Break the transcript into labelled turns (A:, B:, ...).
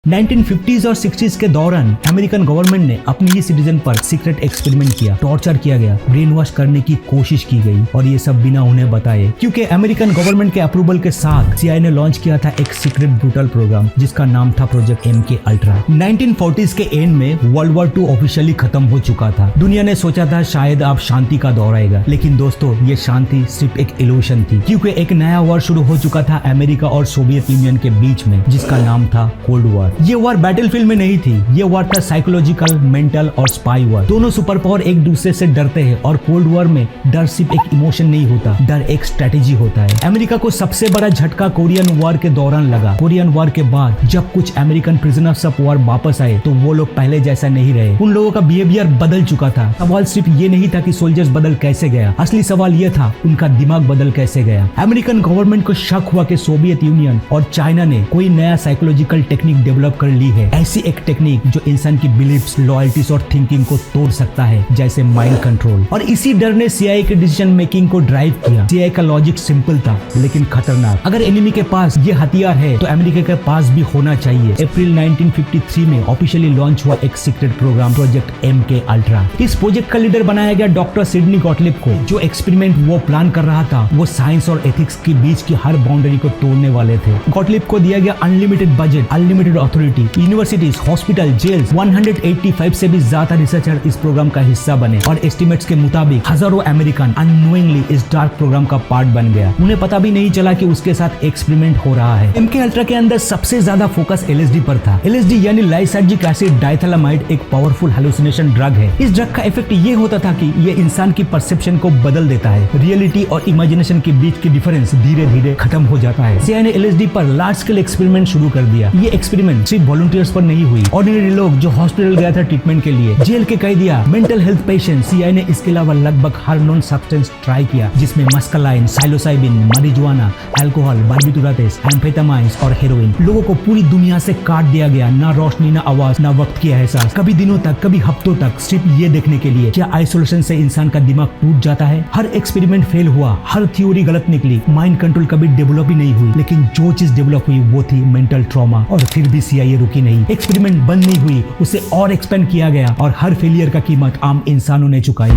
A: 1950s और 60s के दौरान अमेरिकन गवर्नमेंट ने अपनी ही सिटीजन पर सीक्रेट एक्सपेरिमेंट किया, टॉर्चर किया गया, ब्रेन वॉश करने की कोशिश की गई और ये सब बिना उन्हें बताए, क्योंकि अमेरिकन गवर्नमेंट के अप्रूवल के साथ सीआईए ने लॉन्च किया था एक सीक्रेट ब्रूटल प्रोग्राम जिसका नाम था प्रोजेक्ट MK अल्ट्रा। 1940s के एंड में वर्ल्ड वॉर 2 ऑफिशियली खत्म हो चुका था। दुनिया ने सोचा था शायद अब शांति का दौर आएगा, लेकिन दोस्तों ये शांति सिर्फ एक इल्यूशन थी, क्योंकि एक नया वॉर शुरू हो चुका था अमेरिका और सोवियत यूनियन के बीच में, जिसका नाम था कोल्ड वॉर। ये वॉर बैटलफील्ड में नहीं थी, ये वॉर था साइकोलॉजिकल, मेंटल और स्पाई वॉर। दोनों सुपर पावर एक दूसरे से डरते हैं और कोल्ड वॉर में डर सिर्फ एक इमोशन नहीं होता, डर एक स्ट्रेटेजी होता है। अमेरिका को सबसे बड़ा झटका कोरियन वॉर के दौरान लगा। कोरियन वॉर के बाद जब कुछ अमेरिकन प्रिजनर्स ऑफ वॉर वापस आए तो वो लोग पहले जैसा नहीं रहे, उन लोगों का बिहेवियर बदल चुका था। सवाल सिर्फ ये नहीं था कि सोल्जर्स बदल कैसे गया, असली सवाल ये था उनका दिमाग बदल कैसे गया। अमेरिकन गवर्नमेंट को शक हुआ कि सोवियत यूनियन और चाइना ने कोई नया साइकोलॉजिकल टेक्निक डेवलप कर ली है, ऐसी एक टेक्निक जो इंसान की बिलीफ्स, लॉयल्टीज और थिंकिंग को तोड़ सकता है, जैसे माइंड कंट्रोल। और इसी डर ने सीआईए के डिसीजन मेकिंग को ड्राइव किया। सीआईए का लॉजिक सिंपल था लेकिन खतरनाक। अगर एनिमी के पास ये हथियार है तो अमेरिका के पास भी होना चाहिए। अप्रैल 1953 में ऑफिशियली लॉन्च हुआ एक secret programme project MK ultra. इस प्रोजेक्ट का लीडर बनाया गया डॉक्टर सिडनी गॉटलिब को। जो एक्सपेरिमेंट वो प्लान कर रहा था वो साइंस और एथिक्स के बीच की हर बाउंड्री को तोड़ने वाले थे। गॉटलिब को दिया गया unlimited budget, unlimited authority, universities, hospital, jails, 185 से भी ज्यादा रिसर्चर इस प्रोग्राम का हिस्सा बने और एस्टिमेट्स के मुताबिक हजारों अमेरिकन अननोइंगली इस डार्क प्रोग्राम का पार्ट बन गया। उन्हें पता भी नहीं चला कि उसके साथ एक्सपेरिमेंट हो रहा है। MK अल्ट्रा के अंदर सबसे ज्यादा फोकस LSD पर था। LSD यानी लाइसर्जिक एसिड डाइथैलेमाइड एक पावरफुल हेलुसिनेशन ड्रग है। इस ड्रग का इफेक्ट ये होता था कि ये इंसान की परसेप्शन को बदल देता है। रियलिटी और इमेजिनेशन के बीच की डिफरेंस धीरे धीरे खत्म हो जाता है। सीआईए ने LSD पर लार्ज स्केल एक्सपेरिमेंट शुरू कर दिया। ये एक्सपेरिमेंट सिर्फ वॉलंटियर्स पर नहीं हुई, ऑर्डिनरी लोग जो हॉस्पिटल गया था ट्रीटमेंट के लिए, जेल के कैदिया, मेंटल हेल्थ पेशेंट। सीआईए ने इसके अलावा लगभग हर नॉन सब्सटेंस ट्राई किया, जिसमें मस्कलाइन, साइलोसाइबिन, marijuana, अल्कोहल, बार्बिटूराटेस, एम्फेटामाइंस और हेरोइन। लोगों को पूरी दुनिया से काट दिया गया, ना रोशनी, ना आवाज, ना वक्त की एहसास। कभी दिनों तक, कभी हफ्तों तक, सिर्फ ये देखने के लिए क्या आइसोलेशन से इंसान का दिमाग टूट जाता है। हर एक्सपेरिमेंट फेल हुआ, हर थ्योरी गलत निकली, माइंड कंट्रोल कभी डेवलप ही नहीं हुई। लेकिन जो चीज डेवलप हुई वो थी मेंटल ट्रॉमा। और फिर भी सीआईए रुकी नहीं। एक्सपेरिमेंट बंद नहीं हुई, उसे और एक्सपेंड किया गया और हर फेलियर का कीमत आम इंसानों ने चुकाई।